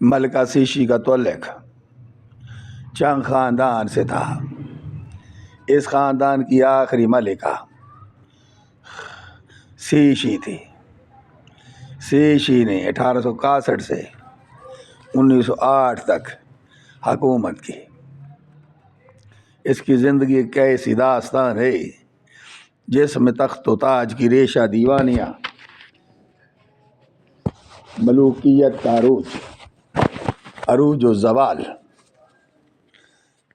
ملکہ سیشی کا تعلق چنگ خاندان سے تھا۔ اس خاندان کی آخری ملکہ سیشی تھی۔ سیشی نے 1861 سے 1908 تک حکومت کی۔ اس کی زندگی ایک ایسی داستان ہے جس میں تخت و تاج کی ریشہ دیوانیاں، ملوکیت کا عروج و زوال،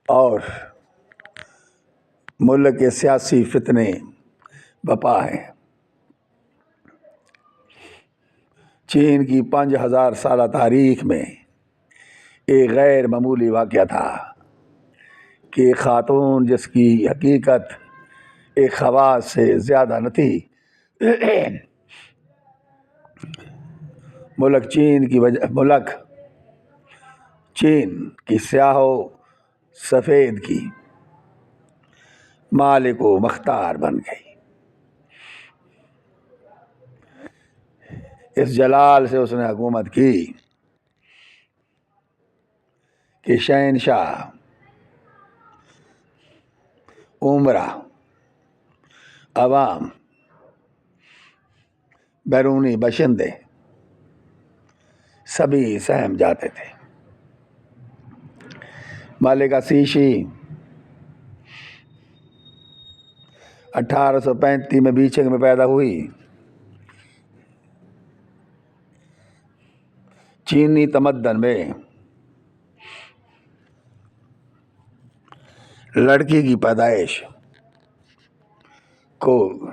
اور ملک کے سیاسی فتنے بپا ہیں۔ چین کی 5000 سالہ تاریخ میں ایک غیر معمولی واقعہ تھا کہ ایک خاتون جس کی حقیقت ایک خواص سے زیادہ نہ تھی، ملک چین کی سیاہ و سفید کی مالک و مختار بن گئی۔ اس جلال سے اس نے حکومت کی کہ شہنشاہ، عمرہ، عوام، بیرونی باشندے سبھی سہم جاتے تھے۔ ملکہ سیشی 1835 میں بیچنگ میں پیدا ہوئی۔ چینی تمدن میں لڑکی کی پیدائش کو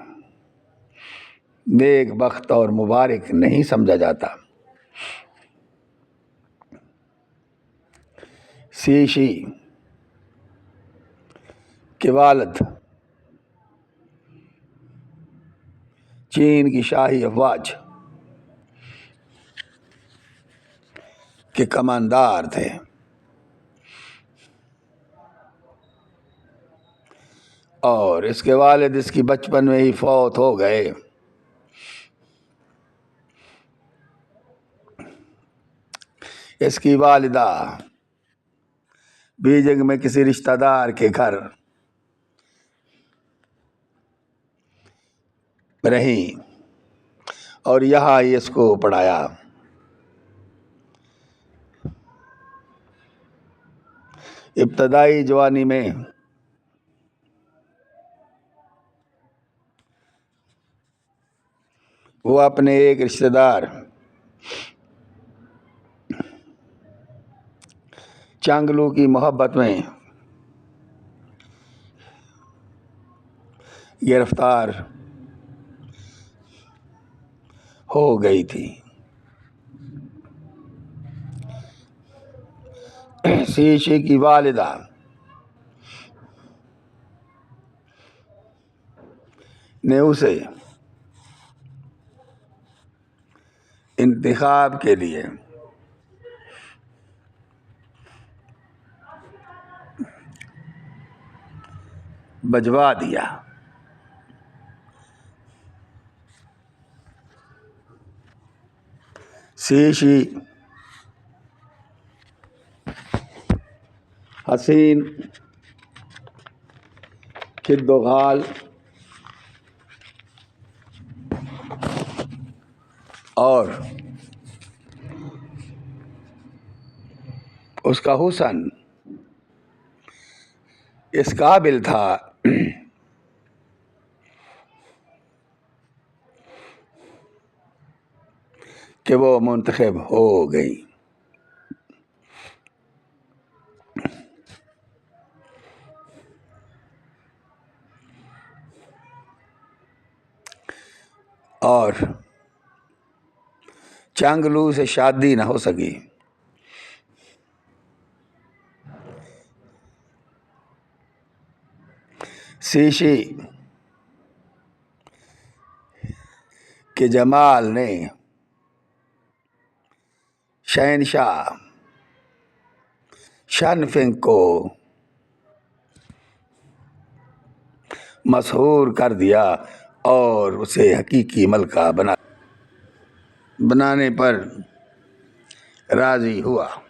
نیک بخت اور مبارک نہیں سمجھا جاتا۔ سیشی کے والد چین کی شاہی افواج کے کماندار تھے۔ اور اس کے والد اس کی بچپن میں ہی فوت ہو گئے۔ اس کی والدہ بیجنگ میں کسی رشتہ دار کے گھر رہیں اور یہاں ہی اس کو پڑھایا۔ ابتدائی جوانی میں وہ اپنے ایک رشتہ دار چانگلو کی محبت میں گرفتار ہو گئی تھی۔ سیشی کی والدہ نے اسے انتخاب کے لیے بھجوا دیا۔ سیشی حسین، خدوخال اور اس کا حسن اس قابل تھا کہ وہ منتخب ہو گئی۔ اور چانگلو سے شادی نہ ہو سکی۔ سیشی کے جمال نے شہنشاہ شنفنگ کو مسحور کر دیا اور اسے حقیقی ملکہ بنانے پر راضی ہوا۔